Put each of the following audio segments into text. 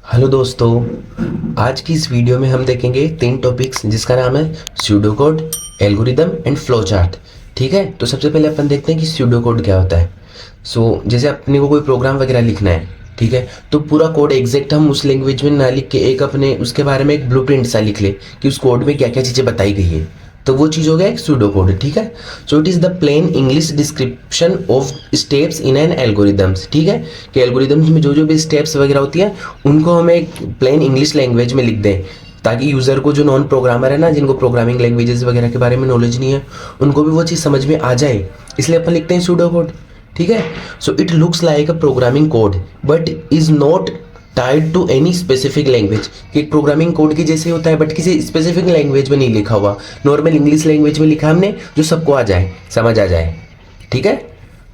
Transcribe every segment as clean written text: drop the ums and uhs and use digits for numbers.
Hello दोस्तों, आज की इस वीडियो में हम देखेंगे 3 टॉपिक्स जिसका नाम है pseudo code, algorithm and flow chart. ठीक है, तो सबसे पहले अपन देखते हैं कि स्यूडो कोड क्या होता है। जैसे अपने को कोई प्रोग्राम वगैरह लिखना है, ठीक है, तो पूरा कोड एग्जैक्ट हम उस लैंग्वेज में ना लिख के एक अपने उसके बारे में एक ब्लूप्रिंट सा लिख ले कि उस कोड में क्या क्या चीज़ें बताई गई है, तो वो चीज़ हो गया एक सूडो कोड। ठीक है, so it is the plain English description of steps in an algorithms. ठीक है, कि एल्गोरिदम्स में जो जो भी स्टेप्स वगैरह होती है उनको हमें एक प्लेन इंग्लिश लैंग्वेज में लिख दें, ताकि यूज़र को, जो नॉन प्रोग्रामर है ना, जिनको प्रोग्रामिंग लैंग्वेजेस वगैरह के बारे में नॉलेज नहीं है, उनको भी वो चीज़ समझ में आ जाए, इसलिए अपन लिखते हैं सूडो कोड। ठीक है, so it looks like a programming code but is not tied to any specific language. कि प्रोग्रामिंग कोड की जैसे होता है बट किसी स्पेसिफिक लैंग्वेज में नहीं लिखा हुआ, नॉर्मल इंग्लिश लैंग्वेज में लिखा हमने, जो सबको आ जाए, समझ आ जाए। ठीक है,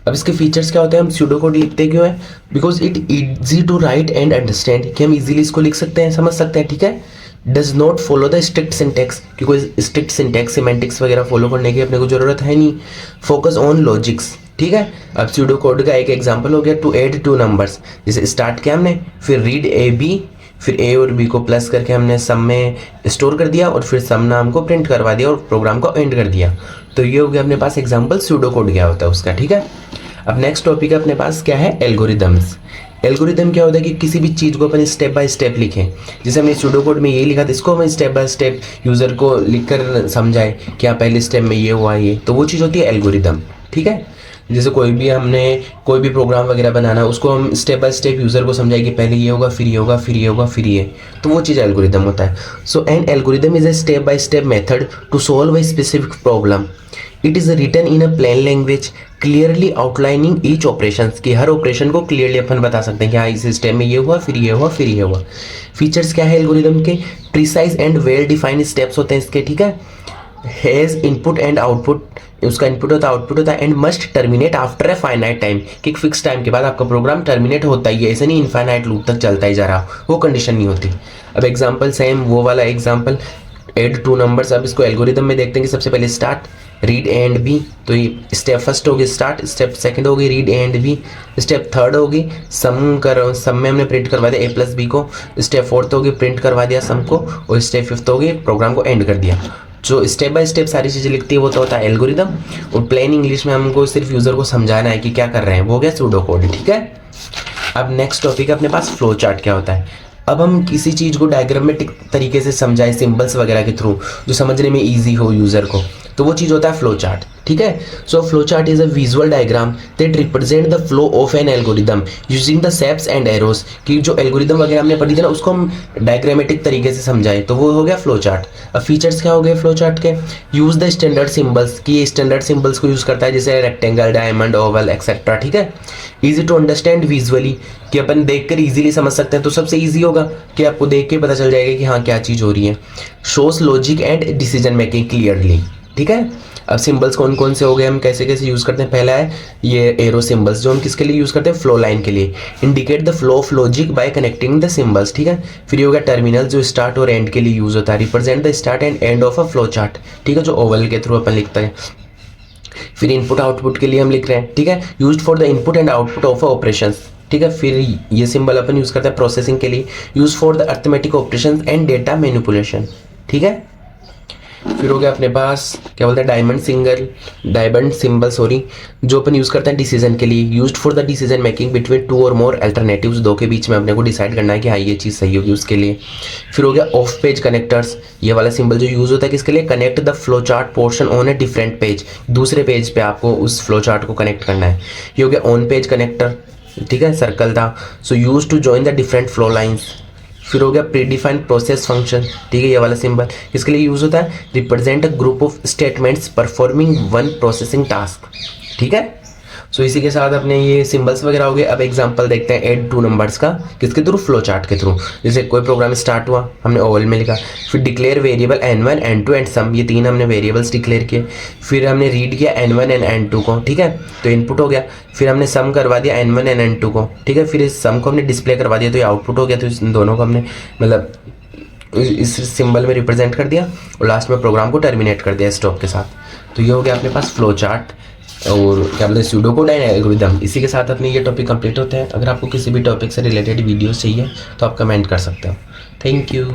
अब इसके फीचर्स क्या होते हैं, हम स्यूडो कोड लिखते क्यों है? Because it easy to write and understand, कि हम इजीली इसको लिख सकते हैं, समझ सकते हैं। ठीक है, does not follow the strict syntax, कि कोई स्ट्रिक्ट सिंटेक्स सिमेंटिक्स वगैरह फॉलो करने की अपने को जरूरत है नहीं। Focus on logics. ठीक है, अब स्यूडो कोड का एक एग्जांपल हो गया टू ऐड 2 नंबर्स। जैसे स्टार्ट किया हमने, फिर रीड ए बी, फिर ए और बी को प्लस करके हमने सम में स्टोर कर दिया और फिर सम नाम को प्रिंट करवा दिया और प्रोग्राम को एंड कर दिया। तो ये हो गया अपने पास एग्जांपल स्यूडो कोड क्या होता है उसका। ठीक है, अब नेक्स्ट टॉपिक है अपने पास क्या है, एल्गोरिदम्स। एल्गोरिदम क्या होता है कि किसी भी चीज़ को अपन स्टेप बाय स्टेप लिखें। जैसे हमने स्यूडो कोड में ये लिखा था, इसको हम स्टेप बाय स्टेप यूज़र को लिखकर समझाए कि हाँ पहले स्टेप में ये हुआ ये, तो वो चीज़ होती है एल्गोरिदम। ठीक है, जैसे हमने कोई भी प्रोग्राम वगैरह बनाना है, उसको हम स्टेप बाय स्टेप यूज़र को समझाए कि पहले ये होगा, फिर ये होगा, फिर ये होगा, फिर ये, तो वो चीज़ एल्गोरिदम होता है। So an algorithm is a step by step method to solve a specific problem. It is written in a plain language clearly outlining each operation, की हर ऑपरेशन को क्लियरली अपन बता सकते हैं कि हाँ इस स्टेप में ये हुआ, फिर ये हुआ, फिर ये हुआ। फीचर्स क्या है एल्गोरिदम के? Precise and well defined steps होते हैं इसके। ठीक है, हैज़ इनपुट एंड आउटपुट, उसका इनपुट होता है, आउटपुट होता है, and must terminate after a finite time, कि एक फिक्स टाइम के बाद आपका प्रोग्राम टर्मिनेट होता ही है, ऐसे नहीं इनफाइनाइट लूप तक चलता ही जा रहा, वो कंडीशन नहीं होती। अब एग्जांपल सेम वो वाला एग्जांपल, ऐड 2 नंबर्स। अब इसको एल्गोरिदम में देखते हैं कि सबसे पहले start read A and B, तो ये स्टेप फर्स्ट होगी स्टार्ट, स्टेप सेकंड होगी read A and B, step third होगी सम में हमने प्रिंट करवा दिया ए प्लस बी को, स्टेप फोर्थ होगी प्रिंट करवा दिया सम को, और स्टेप फिफ्थ होगी प्रोग्राम को एंड कर दिया। जो स्टेप बाय स्टेप सारी चीज़ें लिखती है वो तो होता है एल्गोरिदम, और प्लेन इंग्लिश में हमको सिर्फ यूज़र को समझाना है कि क्या कर रहे हैं, वो हो गया सूडो कोड। ठीक है, अब नेक्स्ट टॉपिक है अपने पास फ्लो चार्ट क्या होता है। अब हम किसी चीज़ को डायग्रामेटिक तरीके से समझाए सिंबल्स वगैरह के थ्रू, जो समझने में ईजी हो यूज़र को, तो वो चीज़ होता है फ्लो चार्ट। ठीक है, so flow chart is a visual diagram that represent the flow of N algorithm using the shapes and arrows, कि जो एल्गोरिदम वगैरह हमने पढ़ी थी ना, उसको हम डायग्रामेटिक तरीके से समझाए, तो वो हो गया फ्लो चार्ट। अब फीचर्स क्या हो गए फ्लो चार्ट के? यूज द स्टैंडर्ड सिंबल्स, कि ये स्टैंडर्ड सिंबल्स को यूज़ करता है, जैसे रेक्टेंगल, डायमंड, ओवल एक्सेट्रा। ठीक है, ईजी टू अंडरस्टैंड विजुअली, कि अपन देखकर इजीली समझ सकते हैं, तो सबसे इजी होगा कि आपको देख के पता चल जाएगा कि हाँ क्या चीज़ हो रही है। Shows logic and decision making clearly. ठीक है, अब सिंबल्स कौन कौन से हो गए, हम कैसे कैसे यूज़ करते हैं? पहला है ये एरो सिंबल्स, जो हम किसके लिए यूज़ करते हैं? फ्लो लाइन के लिए। Indicate the flow of logic bye connecting the symbols. ठीक है, फिर ये हो गया टर्मिनल, जो स्टार्ट और एंड के लिए यूज़ होता है, represent the start and end of a flow chart. ठीक है, जो ओवल के थ्रू अपन लिखते हैं। फिर इनपुट आउटपुट के लिए हम लिख रहे हैं। ठीक है, used for the input and output of operations. ठीक है, फिर ये सिंबल अपन यूज़ करते हैं प्रोसेसिंग के लिए, use for the arithmetic operations and data manipulation. ठीक है, फिर हो गया अपने पास क्या बोलते हैं, डायमंड सिंबल जो अपन यूज़ करते हैं डिसीजन के लिए, used for the decision making between 2 और मोर अल्टरनेटिव्स, 2 के बीच में अपने को डिसाइड करना है कि हाँ ये चीज़ सही होगी उसके लिए। फिर हो गया ऑफ पेज कनेक्टर्स, ये वाला सिंबल जो यूज़ होता है किसके लिए? Connect the flow chart portion on a different page, दूसरे पेज पे आपको उस फ्लो चार्ट को कनेक्ट करना है। ये हो गया ऑन पेज कनेक्टर। ठीक है, सर्कल था, so use to join the different flow lines. फिर हो गया प्रीडिफाइंड प्रोसेस फंक्शन। ठीक है, ये वाला सिंबल किसके लिए यूज होता है? Represent a group of statements performing one processing task. ठीक है, सो इसी के साथ अपने ये सिंबल्स वगैरह हो गए। अब एग्जांपल देखते हैं ऐड 2 नंबर्स का, किसके थ्रू? फ्लो चार्ट के थ्रू। जैसे कोई प्रोग्राम स्टार्ट हुआ, हमने ओवल में लिखा, फिर declare variable n1 n2 and some, ये 3 हमने वेरिएबल्स डिक्लेयर किए। फिर हमने रीड किया n1 एंड n2 को। ठीक है, तो इनपुट हो गया। फिर हमने सम करवा दिया n1 एंड n2 को। ठीक है, फिर इस सम को हमने डिस्प्ले करवा दिया, तो ये आउटपुट हो गया। तो इस दोनों को हमने मतलब इस सिंबल में रिप्रेजेंट कर दिया और लास्ट में प्रोग्राम को टर्मिनेट कर दिया स्टॉप के साथ। तो ये हो गया अपने पास फ्लो चार्ट। और क्या बोलते हैं सूडो कोड एंड एल्गोरिदम। इसी के साथ अपने ये टॉपिक कंप्लीट होते हैं। अगर आपको किसी भी टॉपिक से रिलेटेड वीडियोस चाहिए तो आप कमेंट कर सकते हो। Thank you.